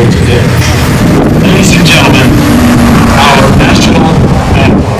here today. Ladies and gentlemen, our national anthem.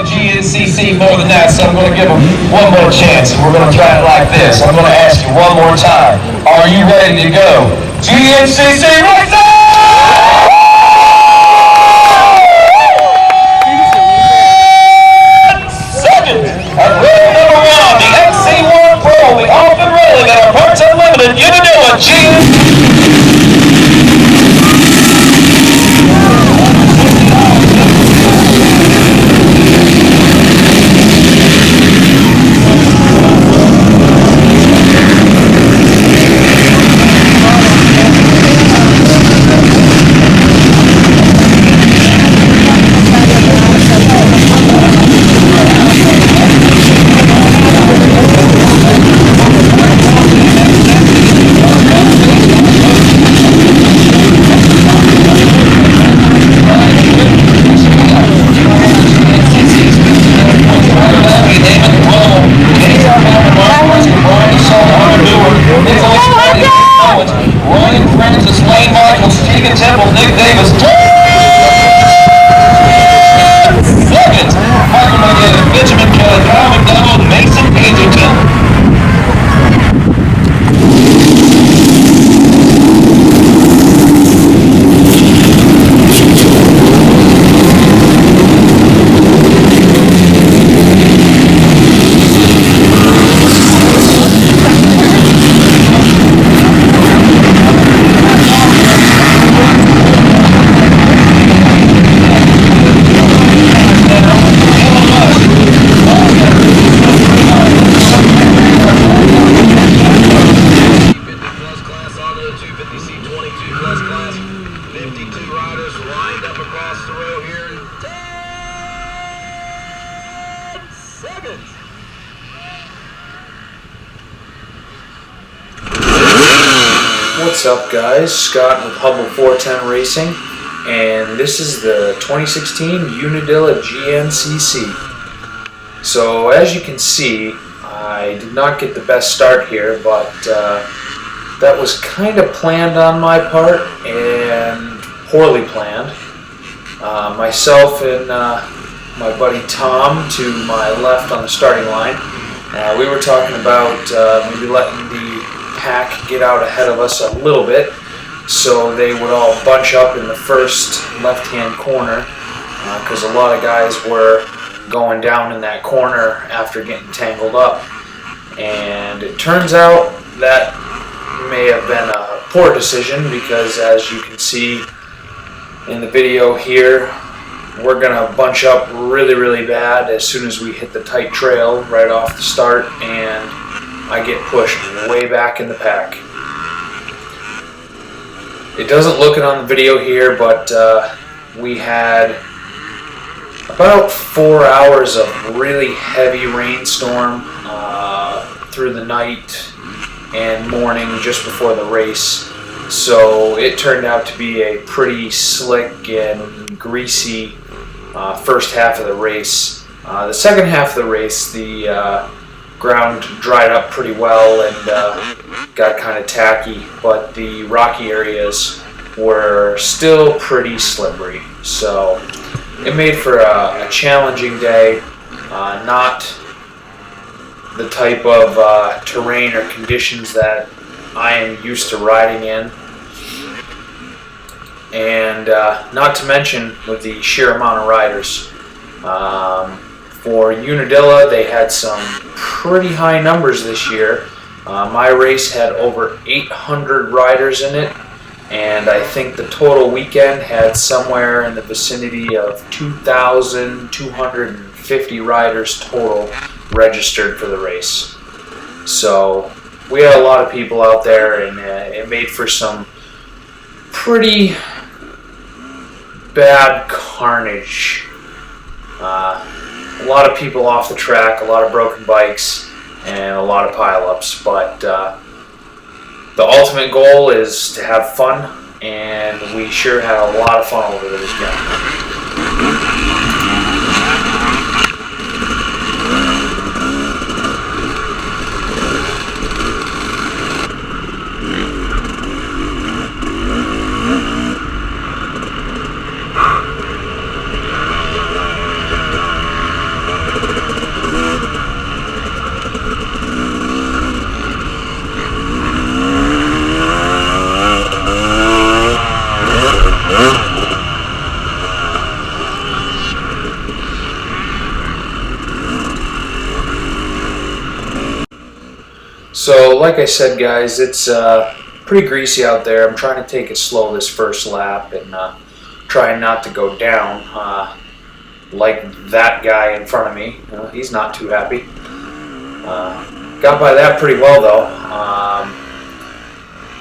GNCC more than that, so I'm going to give them one more chance. We're going to try it like this. I'm going to ask you one more time. Are you ready to go? GNCC Racing! Second, at round number one, the XC1 Pro, the off and rolling at our Parts Unlimited Unadilla GNCC. What's up, guys? Scott with Hubbell 410 Racing, and this is the 2016 Unadilla GNCC. So as you can see, I did not get the best start here, but that was kind of planned on my part and poorly planned. Myself and my buddy Tom to my left on the starting line. We were talking about maybe letting the pack get out ahead of us a little bit, so they would all bunch up in the first left-hand corner, because a lot of guys were going down in that corner after getting tangled up. And it turns out that may have been a poor decision, because as you can see in the video here, we're going to bunch up really bad as soon as we hit the tight trail right off the start, and I get pushed way back in the pack. It doesn't look it on the video here, but we had about 4 hours of really heavy rainstorm through the night and morning just before the race. So it turned out to be a pretty slick and greasy first half of the race. The second half of the race, the ground dried up pretty well and got kind of tacky, but the rocky areas were still pretty slippery. So it made for a challenging day, not the type of terrain or conditions that I am used to riding in. And not to mention with the sheer amount of riders. For Unadilla, they had some pretty high numbers this year. My race had over 800 riders in it, and I think the total weekend had somewhere in the vicinity of 2,250 riders total registered for the race. So we had a lot of people out there, and it made for some pretty bad carnage. A lot of people off the track, a lot of broken bikes, and a lot of pileups. But the ultimate goal is to have fun, and we sure had a lot of fun over the weekend. So, like I said, guys, it's pretty greasy out there. I'm trying to take it slow this first lap and trying not to go down like that guy in front of me. He's not too happy. Got by that pretty well, though.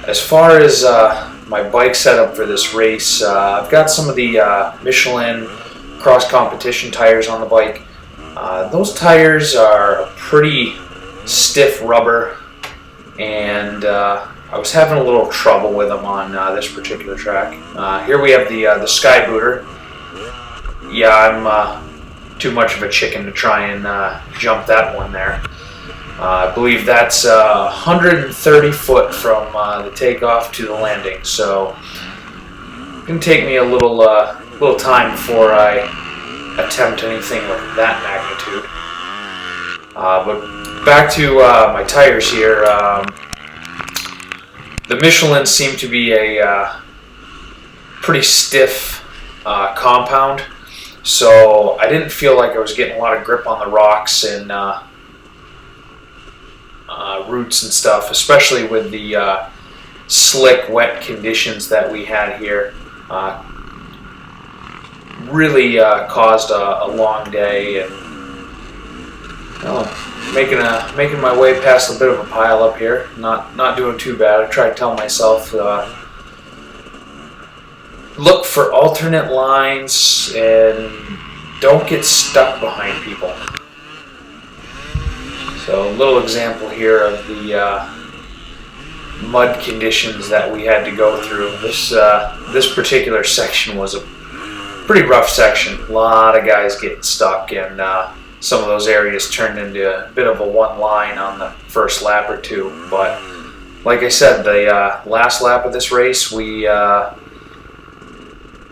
As far as my bike setup for this race, I've got some of the Michelin cross competition tires on the bike. Those tires are pretty stiff rubber, and I was having a little trouble with them on this particular track. Here we have the Sky Booter. Yeah, I'm too much of a chicken to try and jump that one there. I believe that's 130 foot from the takeoff to the landing, so it's going to take me a little time before I attempt anything with that magnitude. But back to my tires here. The Michelin seem to be a pretty stiff compound, so I didn't feel like I was getting a lot of grip on the rocks and roots and stuff, especially with the slick, wet conditions that we had here. Really caused a long day, and making my way past a bit of a pile up here. Not doing too bad. I try to tell myself look for alternate lines and don't get stuck behind people. So a little example here of the mud conditions that we had to go through. This particular section was a pretty rough section. A lot of guys getting stuck, and some of those areas turned into a bit of a one line on the first lap or two. But like I said, the last lap of this race, we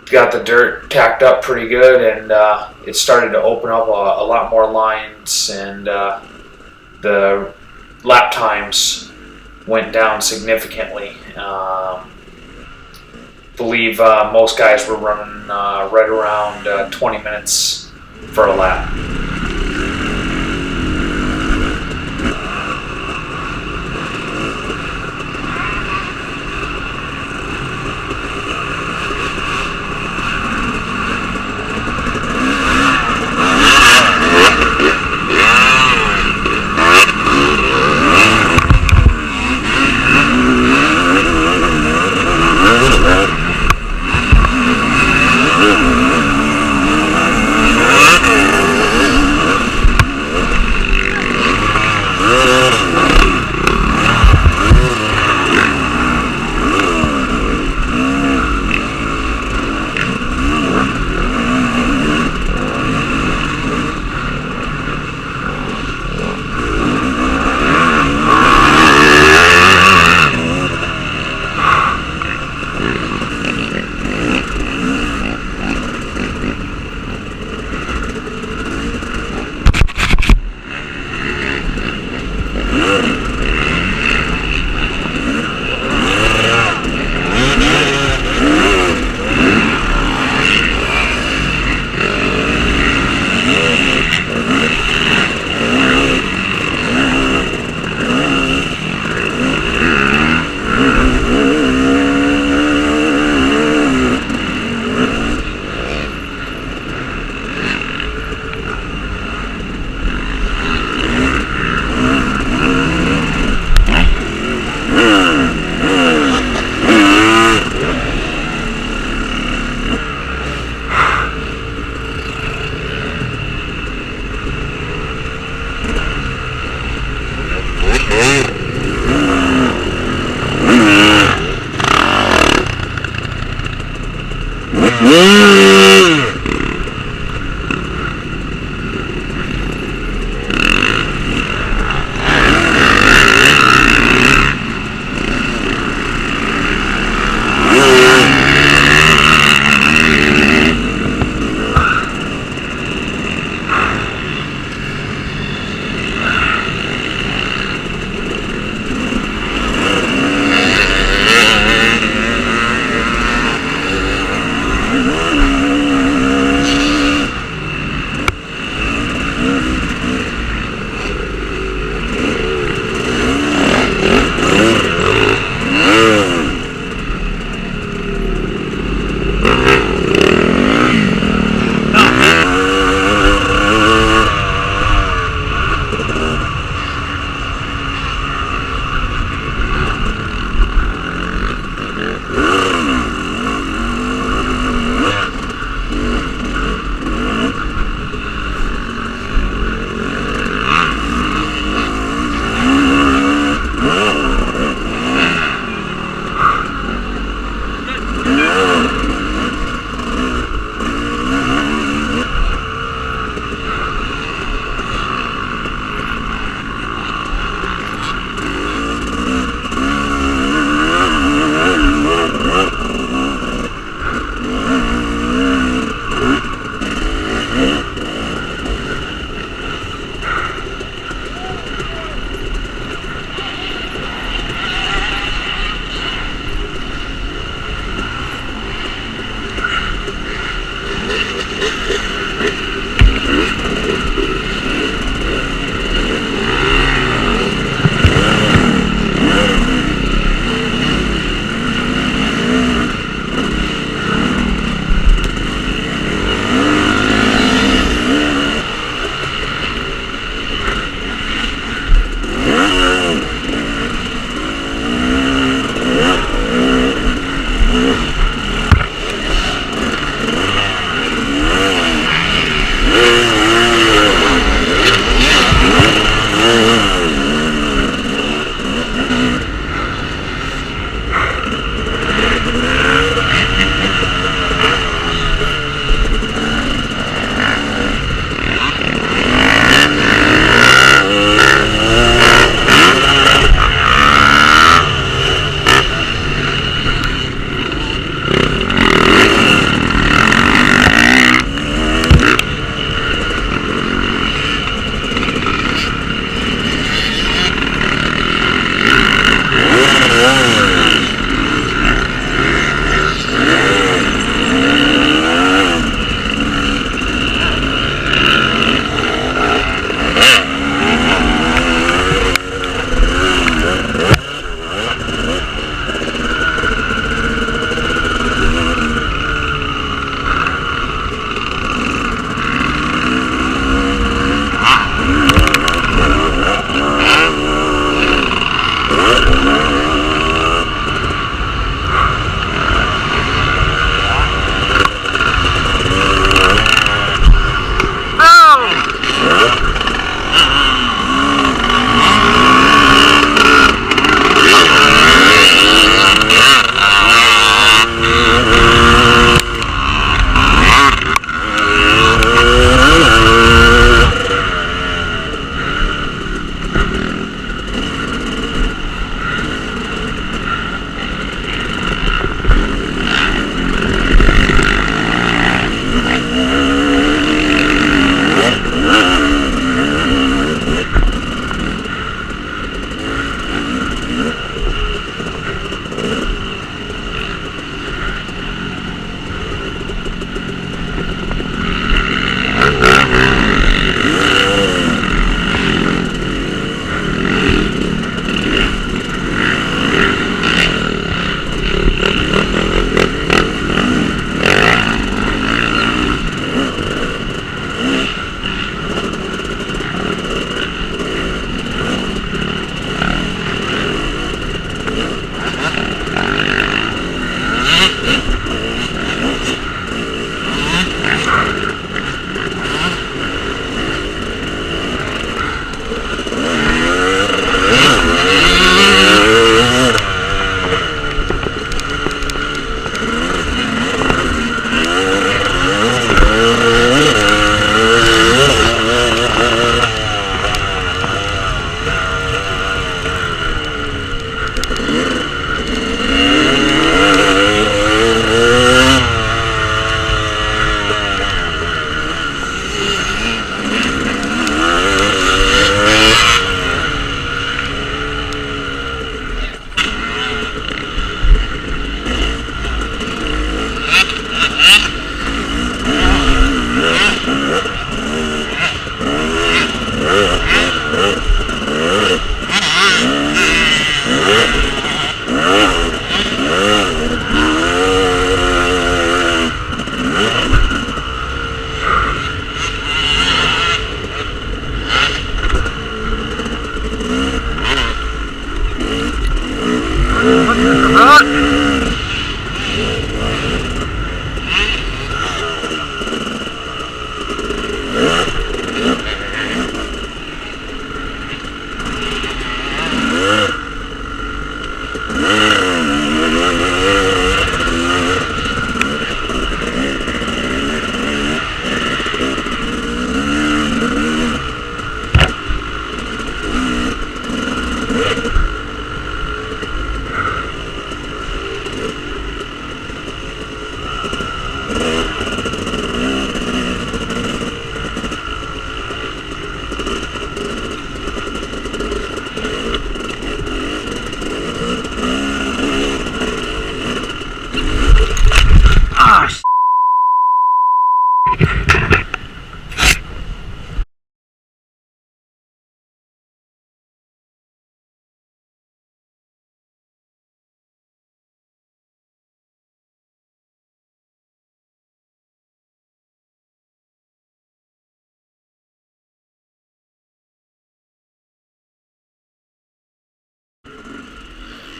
got the dirt tacked up pretty good, and it started to open up a lot more lines, and the lap times went down significantly. Believe most guys were running right around 20 minutes for a lap.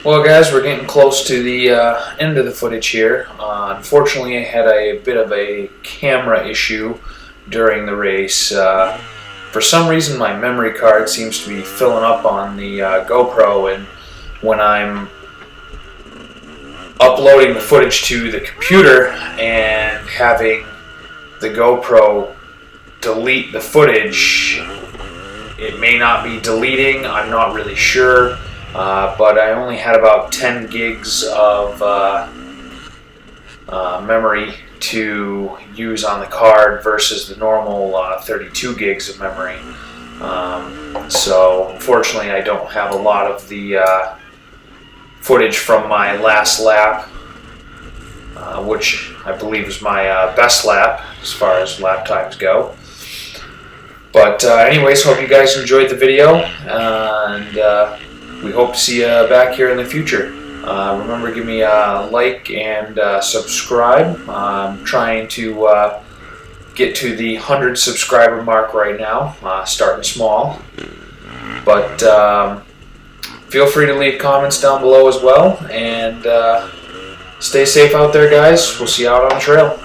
Well, guys, we're getting close to the end of the footage here. Unfortunately, I had a bit of a camera issue during the race. For some reason, my memory card seems to be filling up on the GoPro, and when I'm uploading the footage to the computer and having the GoPro delete the footage, it may not be deleting, I'm not really sure. But I only had about 10 gigs of memory to use on the card versus the normal 32 gigs of memory. So unfortunately I don't have a lot of the footage from my last lap, which I believe is my best lap as far as lap times go. But anyways, hope you guys enjoyed the video, and we hope to see you back here in the future. Remember, give me a like and subscribe. I'm trying to get to the 100 subscriber mark right now, starting small. But feel free to leave comments down below as well, and stay safe out there, guys. We'll see you out on the trail.